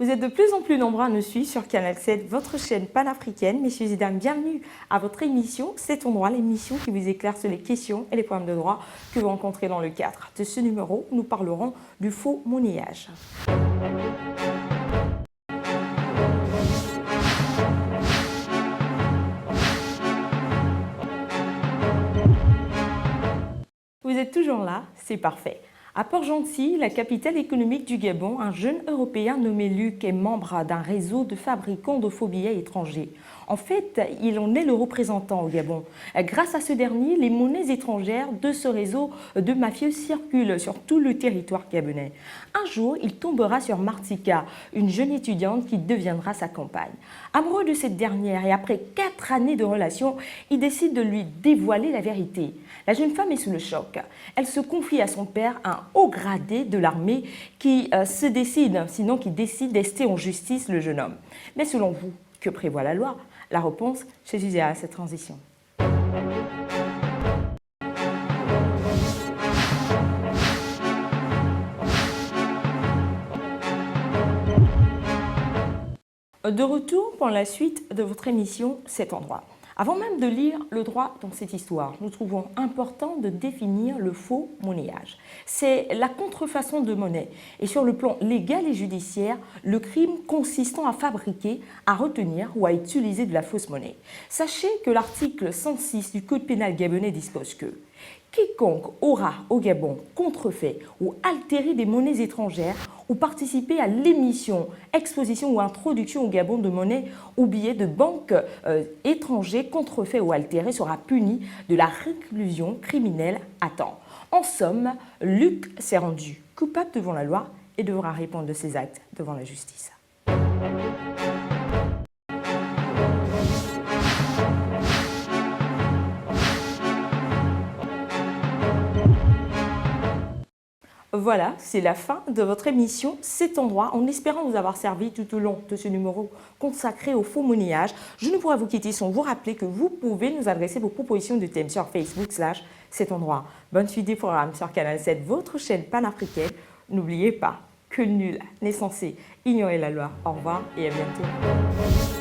Vous êtes de plus en plus nombreux à nous suivre sur Canal 7, votre chaîne panafricaine. Messieurs et dames, bienvenue à votre émission C'est ton droit, l'émission qui vous éclaire sur les questions et les problèmes de droit que vous rencontrez dans le cadre de ce numéro. Nous parlerons du faux monnayage. Vous êtes toujours là, c'est parfait. À Port-Gentil, la capitale économique du Gabon, un jeune Européen nommé Luc est membre d'un réseau de fabricants de faux billets étrangers. En fait, il en est le représentant au Gabon. Grâce à ce dernier, les monnaies étrangères de ce réseau de mafieux circulent sur tout le territoire gabonais. Un jour, il tombera sur Martika, une jeune étudiante qui deviendra sa compagne. Amoureux de cette dernière et après 4 années de relation, il décide de lui dévoiler la vérité. La jeune femme est sous le choc. Elle se confie à son père, un haut gradé de l'armée qui décide d'ester en justice le jeune homme. Mais selon vous, que prévoit la loi? La réponse chez Judéa à cette transition. De retour pour la suite de votre émission C'est ton droit. Avant même de lire le droit dans cette histoire, nous trouvons important de définir le faux monnayage. C'est la contrefaçon de monnaie et sur le plan légal et judiciaire, le crime consistant à fabriquer, à retenir ou à utiliser de la fausse monnaie. Sachez que l'article 106 du Code pénal gabonais dispose que quiconque aura au Gabon contrefait ou altéré des monnaies étrangères ou participé à l'émission, exposition ou introduction au Gabon de monnaies ou billets de banque étrangers contrefaits ou altérés sera puni de la réclusion criminelle à temps. En somme, Luc s'est rendu coupable devant la loi et devra répondre de ses actes devant la justice. Voilà, c'est la fin de votre émission C'est ton droit, en espérant vous avoir servi tout au long de ce numéro consacré au faux monnayage. Je ne pourrai vous quitter sans vous rappeler que vous pouvez nous adresser vos propositions de thèmes sur Facebook / C'est ton droit. Bonne suite des programmes sur Canal 7, votre chaîne panafricaine. N'oubliez pas que nul n'est censé ignorer la loi. Au revoir et à bientôt.